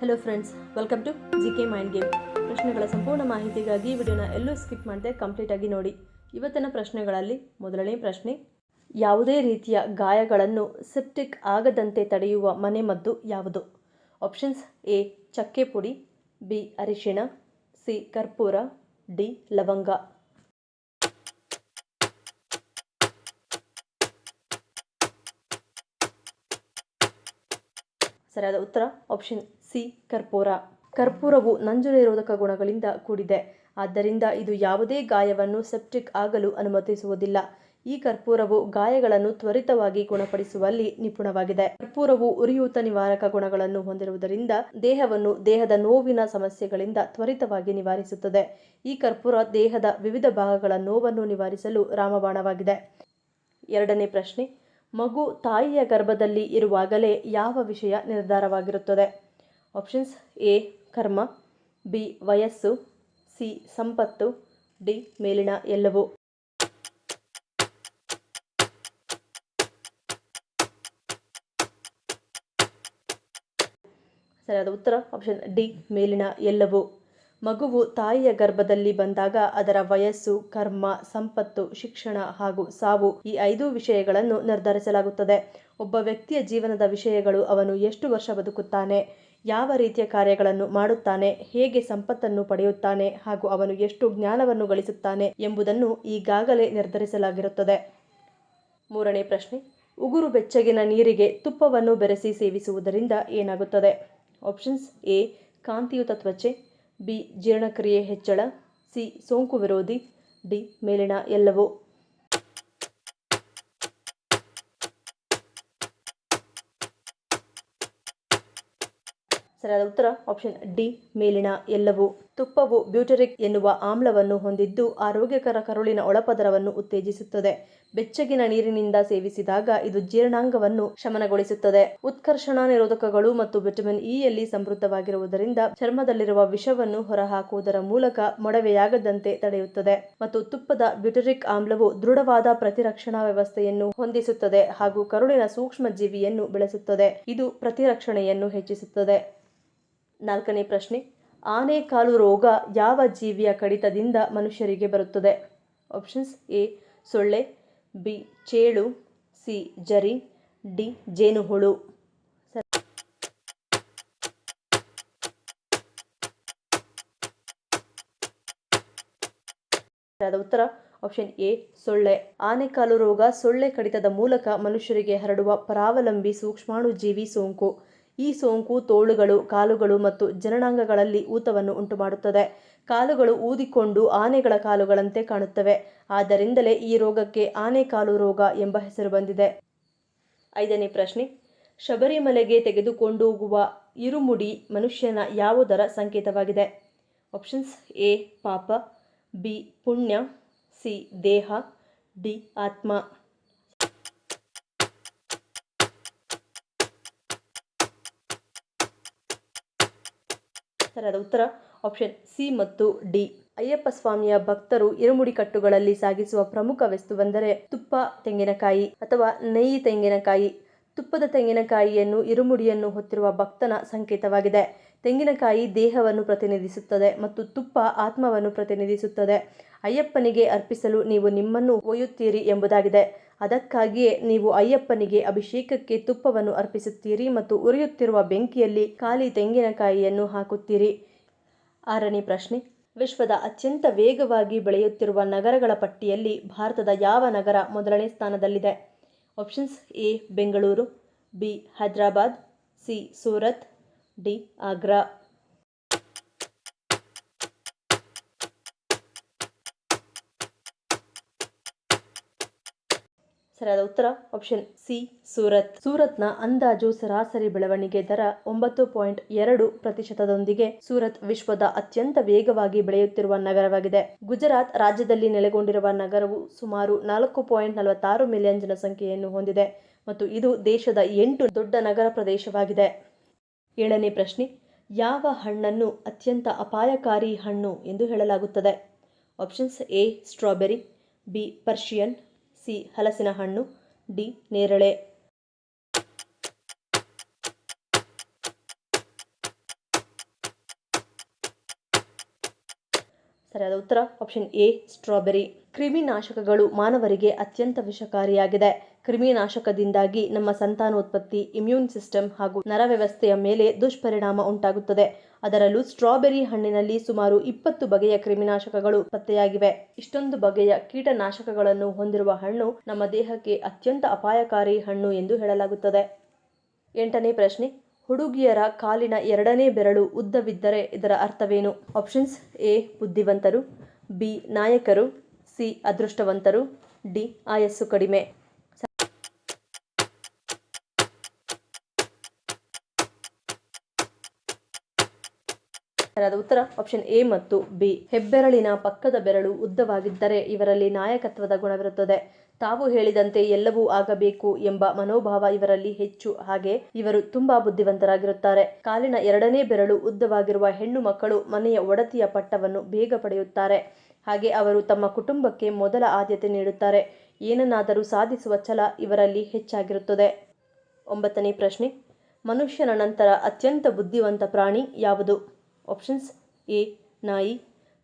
Hello friends, welcome to GK mind game. ಪ್ರಶ್ನೆಗಳ ಸಂಪೂರ್ಣ ಮಾಹಿತಿಗಾಗಿ ವಿಡಿಯೋನ ಎಲ್ಲೂ ಸ್ಕಿಪ್ ಮಾಡದೆ ಕಂಪ್ಲೀಟಾಗಿ ನೋಡಿ. ಇವತ್ತಿನ ಪ್ರಶ್ನೆಗಳಲ್ಲಿ ಮೊದಲನೇ ಪ್ರಶ್ನೆ, ಯಾವುದೇ ರೀತಿಯ ಗಾಯಗಳನ್ನು ಸೆಪ್ಟಿಕ್ ಆಗದಂತೆ ತಡೆಯುವ ಮನೆಮದ್ದು ಯಾವುದು? ಆಪ್ಷನ್ಸ್: ಎ ಚಕ್ಕೆ ಪುಡಿ, ಬಿ ಅರಿಶಿಣ, ಸಿ ಕರ್ಪೂರ, ಡಿ ಲವಂಗ. ಸರಿಯಾದ ಉತ್ತರ ಆಪ್ಷನ್ ಸಿ ಕರ್ಪೂರ. ಕರ್ಪೂರವು ನಂಜು ನಿರೋಧಕ ಗುಣಗಳಿಂದ ಕೂಡಿದೆ. ಆದ್ದರಿಂದ ಇದು ಯಾವುದೇ ಗಾಯವನ್ನು ಸೆಪ್ಟಿಕ್ ಆಗಲು ಅನುಮತಿಸುವುದಿಲ್ಲ. ಈ ಕರ್ಪೂರವು ಗಾಯಗಳನ್ನು ತ್ವರಿತವಾಗಿ ಗುಣಪಡಿಸುವಲ್ಲಿ ನಿಪುಣವಾಗಿದೆ. ಕರ್ಪೂರವು ಉರಿಯೂತ ನಿವಾರಕ ಗುಣಗಳನ್ನು ಹೊಂದಿರುವುದರಿಂದ ದೇಹದ ನೋವಿನ ಸಮಸ್ಯೆಗಳಿಂದ ತ್ವರಿತವಾಗಿ ನಿವಾರಿಸುತ್ತದೆ. ಈ ಕರ್ಪೂರ ದೇಹದ ವಿವಿಧ ಭಾಗಗಳ ನೋವನ್ನು ನಿವಾರಿಸಲು ರಾಮಬಾಣವಾಗಿದೆ. ಎರಡನೇ ಪ್ರಶ್ನೆ, ಮಗು ತಾಯಿಯ ಗರ್ಭದಲ್ಲಿ ಇರುವಾಗಲೇ ಯಾವ ವಿಷಯ ನಿರ್ಧಾರವಾಗಿರುತ್ತದೆ? ಆಪ್ಷನ್ಸ್: ಎ ಕರ್ಮ, ಬಿ ವಯಸ್ಸು, ಸಿ ಸಂಪತ್ತು, ಡಿ ಮೇಲಿನ ಎಲ್ಲವೂ. ಸರಿಯಾದ ಉತ್ತರ ಆಪ್ಷನ್ ಡಿ ಮೇಲಿನ ಎಲ್ಲವೂ. ಮಗುವು ತಾಯಿಯ ಗರ್ಭದಲ್ಲಿ ಬಂದಾಗ ಅದರ ವಯಸ್ಸು, ಕರ್ಮ, ಸಂಪತ್ತು, ಶಿಕ್ಷಣ ಹಾಗೂ ಸಾವು ಈ 5 ವಿಷಯಗಳನ್ನು ನಿರ್ಧರಿಸಲಾಗುತ್ತದೆ. ಒಬ್ಬ ವ್ಯಕ್ತಿಯ ಜೀವನದ ವಿಷಯಗಳು ಅವನು ಎಷ್ಟು ವರ್ಷ ಬದುಕುತ್ತಾನೆ, ಯಾವ ರೀತಿಯ ಕಾರ್ಯಗಳನ್ನು ಮಾಡುತ್ತಾನೆ, ಹೇಗೆ ಸಂಪತ್ತನ್ನು ಪಡೆಯುತ್ತಾನೆ ಹಾಗೂ ಅವನು ಎಷ್ಟು ಜ್ಞಾನವನ್ನು ಗಳಿಸುತ್ತಾನೆ ಎಂಬುದನ್ನು ಈಗಾಗಲೇ ನಿರ್ಧರಿಸಲಾಗಿರುತ್ತದೆ. ಮೂರನೇ ಪ್ರಶ್ನೆ, ಉಗುರು ಬೆಚ್ಚಗಿನ ನೀರಿಗೆ ತುಪ್ಪವನ್ನು ಬೆರೆಸಿ ಸೇವಿಸುವುದರಿಂದ ಏನಾಗುತ್ತದೆ? ಆಪ್ಷನ್ಸ್: ಎ ಕಾಂತಿಯುತ ತ್ವಚೆ, ಬಿ ಜೀರ್ಣಕ್ರಿಯೆ ಹೆಚ್ಚಳ, ಸಿ ಸೋಂಕು ವಿರೋಧಿ, ಡಿ ಮೇಲಿನ ಎಲ್ಲವೂ. ಸರಿಯಾದ ಉತ್ತರ ಆಪ್ಷನ್ ಡಿ ಮೇಲಿನ ಎಲ್ಲವೂ. ತುಪ್ಪವು ಬ್ಯೂಟರಿಕ್ ಎನ್ನುವ ಆಮ್ಲವನ್ನು ಹೊಂದಿದ್ದು ಆರೋಗ್ಯಕರ ಕರುಳಿನ ಒಳಪದರವನ್ನು ಉತ್ತೇಜಿಸುತ್ತದೆ. ಬೆಚ್ಚಗಿನ ನೀರಿನಿಂದ ಸೇವಿಸಿದಾಗ ಇದು ಜೀರ್ಣಾಂಗವನ್ನು ಶಮನಗೊಳಿಸುತ್ತದೆ. ಉತ್ಕರ್ಷಣ ನಿರೋಧಕಗಳು ಮತ್ತು ವಿಟಮಿನ್ ಇ ಯಲ್ಲಿ ಸಮೃದ್ಧವಾಗಿರುವುದರಿಂದ ಚರ್ಮದಲ್ಲಿರುವ ವಿಷವನ್ನು ಹೊರಹಾಕುವುದರ ಮೂಲಕ ಮೊಡವೆಯಾಗದಂತೆ ತಡೆಯುತ್ತದೆ. ಮತ್ತು ತುಪ್ಪದ ಬ್ಯೂಟರಿಕ್ ಆಮ್ಲವು ದೃಢವಾದ ಪ್ರತಿರಕ್ಷಣಾ ವ್ಯವಸ್ಥೆಯನ್ನು ಹೊಂದಿಸುತ್ತದೆ ಹಾಗೂ ಕರುಳಿನ ಸೂಕ್ಷ್ಮ ಜೀವಿಯನ್ನು ಬೆಳೆಸುತ್ತದೆ. ಇದು ಪ್ರತಿರಕ್ಷಣೆಯನ್ನು ಹೆಚ್ಚಿಸುತ್ತದೆ. ನಾಲ್ಕನೇ ಪ್ರಶ್ನೆ, ಆನೆಕಾಲು ರೋಗ ಯಾವ ಜೀವಿಯ ಕಡಿತದಿಂದ ಮನುಷ್ಯರಿಗೆ ಬರುತ್ತದೆ? ಆಪ್ಷನ್ಸ್: ಎ ಸೊಳ್ಳೆ, ಬಿ ಚೇಳು, ಸಿ ಜರಿ, ಡಿ ಜೇನುಹುಳು. ಸರಿಯಾದ ಉತ್ತರ ಆಪ್ಷನ್ ಎ ಸೊಳ್ಳೆ. ಆನೆಕಾಲು ರೋಗ ಸೊಳ್ಳೆ ಕಡಿತದ ಮೂಲಕ ಮನುಷ್ಯರಿಗೆ ಹರಡುವ ಪರಾವಲಂಬಿ ಸೂಕ್ಷ್ಮಾಣು ಜೀವಿ ಸೋಂಕು. ಈ ಸೋಂಕು ತೋಳುಗಳು, ಕಾಲುಗಳು ಮತ್ತು ಜನನಾಂಗಗಳಲ್ಲಿ ಊತವನ್ನು ಉಂಟುಮಾಡುತ್ತದೆ. ಕಾಲುಗಳು ಊದಿಕೊಂಡು ಆನೆಗಳ ಕಾಲುಗಳಂತೆ ಕಾಣುತ್ತವೆ. ಆದ್ದರಿಂದಲೇ ಈ ರೋಗಕ್ಕೆ ಆನೆಕಾಲು ರೋಗ ಎಂಬ ಹೆಸರು ಬಂದಿದೆ. ಐದನೇ ಪ್ರಶ್ನೆ, ಶಬರಿಮಲೆಗೆ ತೆಗೆದುಕೊಂಡೋಗುವ ಇರುಮುಡಿ ಮನುಷ್ಯನ ಯಾವುದರ ಸಂಕೇತವಾಗಿದೆ? ಆಪ್ಷನ್ಸ್: ಎ ಪಾಪ, ಬಿ ಪುಣ್ಯ, ಸಿ ದೇಹ, ಡಿ ಆತ್ಮ. ಸರಿಯಾದ ಉತ್ತರ ಆಪ್ಷನ್ ಸಿ ಮತ್ತು ಡಿ. ಅಯ್ಯಪ್ಪ ಸ್ವಾಮಿಯ ಭಕ್ತರು ಇರುಮುಡಿ ಕಟ್ಟುಗಳಲ್ಲಿ ಸಾಗಿಸುವ ಪ್ರಮುಖ ವಸ್ತುವೆಂದರೆ ತುಪ್ಪ ತೆಂಗಿನಕಾಯಿ ಅಥವಾ ನೆಯ್ಯಿ ತೆಂಗಿನಕಾಯಿ. ತುಪ್ಪದ ತೆಂಗಿನಕಾಯಿಯನ್ನು ಇರುಮುಡಿಯನ್ನು ಹೊತ್ತಿರುವ ಭಕ್ತನ ಸಂಕೇತವಾಗಿದೆ. ತೆಂಗಿನಕಾಯಿ ದೇಹವನ್ನು ಪ್ರತಿನಿಧಿಸುತ್ತದೆ ಮತ್ತು ತುಪ್ಪ ಆತ್ಮವನ್ನು ಪ್ರತಿನಿಧಿಸುತ್ತದೆ. ಅಯ್ಯಪ್ಪನಿಗೆ ಅರ್ಪಿಸಲು ನೀವು ನಿಮ್ಮನ್ನು ಒಯ್ಯುತ್ತೀರಿ ಎಂಬುದಾಗಿದೆ. ಅದಕ್ಕಾಗಿಯೇ ನೀವು ಅಯ್ಯಪ್ಪನಿಗೆ ಅಭಿಷೇಕಕ್ಕೆ ತುಪ್ಪವನ್ನು ಅರ್ಪಿಸುತ್ತೀರಿ ಮತ್ತು ಉರಿಯುತ್ತಿರುವ ಬೆಂಕಿಯಲ್ಲಿ ಖಾಲಿ ತೆಂಗಿನಕಾಯಿಯನ್ನು ಹಾಕುತ್ತೀರಿ. ಆರನೇ ಪ್ರಶ್ನೆ, ವಿಶ್ವದ ಅತ್ಯಂತ ವೇಗವಾಗಿ ಬೆಳೆಯುತ್ತಿರುವ ನಗರಗಳ ಪಟ್ಟಿಯಲ್ಲಿ ಭಾರತದ ಯಾವ ನಗರ ಮೊದಲನೇ ಸ್ಥಾನದಲ್ಲಿದೆ? Options: A Bengaluru, B Hyderabad, C Surat, D Agra. ಸರಿಯಾದ ಉತ್ತರ ಆಪ್ಷನ್ ಸಿ ಸೂರತ್. ಸೂರತ್ನ ಅಂದಾಜು ಸರಾಸರಿ ಬೆಳವಣಿಗೆ ದರ 9.2% ಸೂರತ್ ವಿಶ್ವದ ಅತ್ಯಂತ ವೇಗವಾಗಿ ಬೆಳೆಯುತ್ತಿರುವ ನಗರವಾಗಿದೆ. ಗುಜರಾತ್ ರಾಜ್ಯದಲ್ಲಿ ನೆಲೆಗೊಂಡಿರುವ ನಗರವು ಸುಮಾರು 4.46 ಮಿಲಿಯನ್ ಜನಸಂಖ್ಯೆಯನ್ನು ಹೊಂದಿದೆ ಮತ್ತು ಇದು ದೇಶದ 8 ದೊಡ್ಡ ನಗರ ಪ್ರದೇಶವಾಗಿದೆ. ಏಳನೇ ಪ್ರಶ್ನೆ, ಯಾವ ಹಣ್ಣನ್ನು ಅತ್ಯಂತ ಅಪಾಯಕಾರಿ ಹಣ್ಣು ಎಂದು ಹೇಳಲಾಗುತ್ತದೆ? Options: A strawberry, B Persian, C ಹಲಸಿನ ಹಣ್ಣು, ಡಿ ನೇರಳೆ. ಸರಿಯಾದ ಉತ್ತರ ಆಪ್ಷನ್ ಎ ಸ್ಟ್ರಾಬೆರಿ. ಕ್ರಿಮಿನಾಶಕಗಳು ಮಾನವರಿಗೆ ಅತ್ಯಂತ ವಿಷಕಾರಿಯಾಗಿದೆ. ಕ್ರಿಮಿನಾಶಕದಿಂದಾಗಿ ನಮ್ಮ ಸಂತಾನೋತ್ಪತ್ತಿ, ಇಮ್ಯೂನ್ ಸಿಸ್ಟಮ್ ಹಾಗೂ ನರವ್ಯವಸ್ಥೆಯ ಮೇಲೆ ದುಷ್ಪರಿಣಾಮ ಉಂಟಾಗುತ್ತದೆ. ಅದರಲ್ಲೂ ಸ್ಟ್ರಾಬೆರಿ ಹಣ್ಣಿನಲ್ಲಿ ಸುಮಾರು 20 ಬಗೆಯ ಕ್ರಿಮಿನಾಶಕಗಳು ಪತ್ತೆಯಾಗಿವೆ. ಇಷ್ಟೊಂದು ಬಗೆಯ ಕೀಟನಾಶಕಗಳನ್ನು ಹೊಂದಿರುವ ಹಣ್ಣು ನಮ್ಮ ದೇಹಕ್ಕೆ ಅತ್ಯಂತ ಅಪಾಯಕಾರಿ ಹಣ್ಣು ಎಂದು ಹೇಳಲಾಗುತ್ತದೆ. 8ನೇ ಪ್ರಶ್ನೆ, ಹುಡುಗಿಯರ ಕಾಲಿನ 2ನೇ ಬೆರಳು ಉದ್ದವಿದ್ದರೆ ಇದರ ಅರ್ಥವೇನು? ಆಪ್ಷನ್ಸ್: ಎ ಬುದ್ಧಿವಂತರು, ಬಿ ನಾಯಕರು, ಸಿ ಅದೃಷ್ಟವಂತರು, ಡಿ ಆಯಸ್ಸು ಕಡಿಮೆ. ಸರಿಯಾದ ಉತ್ತರ ಆಪ್ಷನ್ ಎ ಮತ್ತು ಬಿ. ಹೆಬ್ಬೆರಳಿನ ಪಕ್ಕದ ಬೆರಳು ಉದ್ದವಾಗಿದ್ದರೆ ಇವರಲ್ಲಿ ನಾಯಕತ್ವದ ಗುಣವಿರುತ್ತದೆ. ತಾವು ಹೇಳಿದಂತೆ ಎಲ್ಲವೂ ಆಗಬೇಕು ಎಂಬ ಮನೋಭಾವ ಇವರಲ್ಲಿ ಹೆಚ್ಚು. ಹಾಗೆ ಇವರು ತುಂಬಾ ಬುದ್ಧಿವಂತರಾಗಿರುತ್ತಾರೆ. ಕಾಲಿನ 2ನೇ ಬೆರಳು ಉದ್ದವಾಗಿರುವ ಹೆಣ್ಣು ಮಕ್ಕಳು ಮನೆಯ ಒಡತಿಯ ಪಟ್ಟವನ್ನು ಬೇಗ ಪಡೆಯುತ್ತಾರೆ. ಹಾಗೆ ಅವರು ತಮ್ಮ ಕುಟುಂಬಕ್ಕೆ ಮೊದಲ ಆದ್ಯತೆ ನೀಡುತ್ತಾರೆ. ಏನನ್ನಾದರೂ ಸಾಧಿಸುವ ಛಲ ಇವರಲ್ಲಿ ಹೆಚ್ಚಾಗಿರುತ್ತದೆ. 9ನೇ ಪ್ರಶ್ನೆ, ಮನುಷ್ಯನ ನಂತರ ಅತ್ಯಂತ ಬುದ್ಧಿವಂತ ಪ್ರಾಣಿ ಯಾವುದು? ಆಪ್ಷನ್ಸ್: ಎ ನಾಯಿ,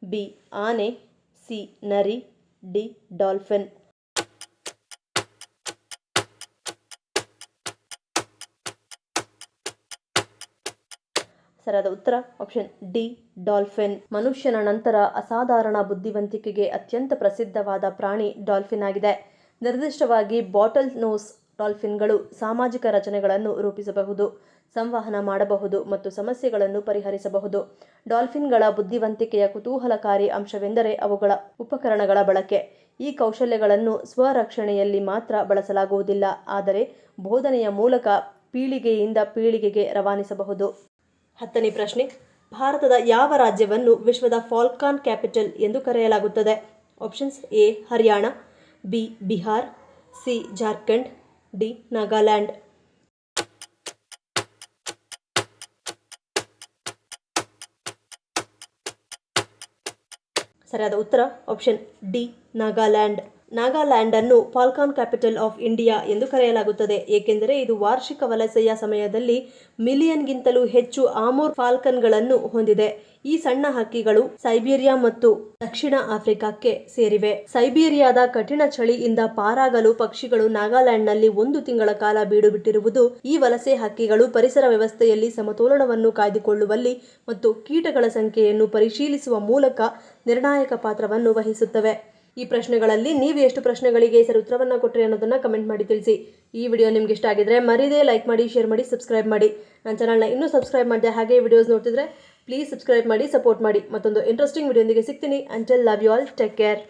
ಬಿ ಆನೆ, ಸಿ ನರಿ, ಡಿ ಡಾಲ್ಫಿನ್. ಸರಿಯಾದ ಉತ್ತರ ಆಪ್ಷನ್ ಡಿ ಡಾಲ್ಫಿನ್. ಮನುಷ್ಯನ ನಂತರ ಅಸಾಧಾರಣ ಬುದ್ಧಿವಂತಿಕೆಗೆ ಅತ್ಯಂತ ಪ್ರಸಿದ್ಧವಾದ ಪ್ರಾಣಿ ಡಾಲ್ಫಿನ್ ಆಗಿದೆ. ನಿರ್ದಿಷ್ಟವಾಗಿ ಬಾಟಲ್ ನೋಸ್ ಡಾಲ್ಫಿನ್ಗಳು ಸಾಮಾಜಿಕ ರಚನೆಗಳನ್ನು ರೂಪಿಸಬಹುದು, ಸಂವಹನ ಮಾಡಬಹುದು ಮತ್ತು ಸಮಸ್ಯೆಗಳನ್ನು ಪರಿಹರಿಸಬಹುದು. ಡಾಲ್ಫಿನ್ಗಳ ಬುದ್ಧಿವಂತಿಕೆಯ ಕುತೂಹಲಕಾರಿ ಅಂಶವೆಂದರೆ ಅವುಗಳ ಉಪಕರಣಗಳ ಬಳಕೆ. ಈ ಕೌಶಲ್ಯಗಳನ್ನು ಸ್ವರಕ್ಷಣೆಯಲ್ಲಿ ಮಾತ್ರ ಬಳಸಲಾಗುವುದಿಲ್ಲ, ಆದರೆ ಬೋಧನೆಯ ಮೂಲಕ ಪೀಳಿಗೆಯಿಂದ ಪೀಳಿಗೆಗೆ ರವಾನಿಸಬಹುದು. 10ನೇ ಪ್ರಶ್ನೆ, ಭಾರತದ ಯಾವ ರಾಜ್ಯವನ್ನು ವಿಶ್ವದ ಫಾಲ್ಕಾನ್ ಕ್ಯಾಪಿಟಲ್ ಎಂದು ಕರೆಯಲಾಗುತ್ತದೆ? Options: A Haryana, B Bihar, C Jharkhand, D Nagaland. ಸರಿಯಾದ ಉತ್ತರ ಆಪ್ಷನ್ ಡಿ ನಾಗಾಲ್ಯಾಂಡ್. ನಾಗಾಲ್ಯಾಂಡ್ ಅನ್ನು ಫಾಲ್ಕಾನ್ ಕ್ಯಾಪಿಟಲ್ ಆಫ್ ಇಂಡಿಯಾ ಎಂದು ಕರೆಯಲಾಗುತ್ತದೆ, ಏಕೆಂದರೆ ಇದು ವಾರ್ಷಿಕ ವಲಸೆಯ ಸಮಯದಲ್ಲಿ ಮಿಲಿಯನ್ಗಿಂತಲೂ ಹೆಚ್ಚು ಆಮೂರ್ ಫಾಲ್ಕನ್ಗಳನ್ನು ಹೊಂದಿದೆ. ಈ ಸಣ್ಣ ಹಕ್ಕಿಗಳು ಸೈಬೀರಿಯಾ ಮತ್ತು ದಕ್ಷಿಣ ಆಫ್ರಿಕಾಕ್ಕೆ ಸೇರಿವೆ. ಸೈಬೀರಿಯಾದ ಕಠಿಣ ಚಳಿಯಿಂದ ಪಾರಾಗಲು ಪಕ್ಷಿಗಳು ನಾಗಾಲ್ಯಾಂಡ್ನಲ್ಲಿ 1 ತಿಂಗಳ ಕಾಲ ಬೀಡು ಬಿಟ್ಟಿರುವುದು ಈ ವಲಸೆ ಹಕ್ಕಿಗಳು ಪರಿಸರ ವ್ಯವಸ್ಥೆಯಲ್ಲಿ ಸಮತೋಲನವನ್ನು ಕಾಯ್ದುಕೊಳ್ಳುವಲ್ಲಿ ಮತ್ತು ಕೀಟಗಳ ಸಂಖ್ಯೆಯನ್ನು ಪರಿಶೀಲಿಸುವ ಮೂಲಕ ನಿರ್ಣಾಯಕ ಪಾತ್ರವನ್ನು ವಹಿಸುತ್ತವೆ. ಈ ಪ್ರಶ್ನೆಗಳಲ್ಲಿ ನೀವು ಎಷ್ಟು ಪ್ರಶ್ನೆಗಳಿಗೆ ಸರಿ ಉತ್ತರವನ್ನು ಕೊಟ್ಟರೆ ಅನ್ನೋದನ್ನು ಕಮೆಂಟ್ ಮಾಡಿ ತಿಳಿಸಿ. ಈ ವಿಡಿಯೋ ನಿಮ್ಗೆ ಇಷ್ಟ ಆಗಿದ್ರೆ ಮರೀದೇ ಲೈಕ್ ಮಾಡಿ, ಶೇರ್ ಮಾಡಿ, ಸಬ್ಸ್ಕ್ರೈಬ್ ಮಾಡಿ. ನನ್ನ ಚಾನಲ್ನ ಇನ್ನೂ ಸಬ್ಸ್ಕ್ರೈಬ್ ಮಾಡಿದೆ ಹಾಗೆ ವಿಡಿಯೋಸ್ ನೋಡ್ತಿದ್ರೆ ಪ್ಲೀಸ್ ಸಬ್ಸ್ಕ್ರೈಬ್ ಮಾಡಿ, ಸಪೋರ್ಟ್ ಮಾಡಿ. ಮತ್ತೊಂದು ಇಂಟ್ರೆಸ್ಟಿಂಗ್ ವಿಡಿಯೋದೊಂದಿಗೆ ಸಿಗ್ತೀನಿ. Until love you all, take care.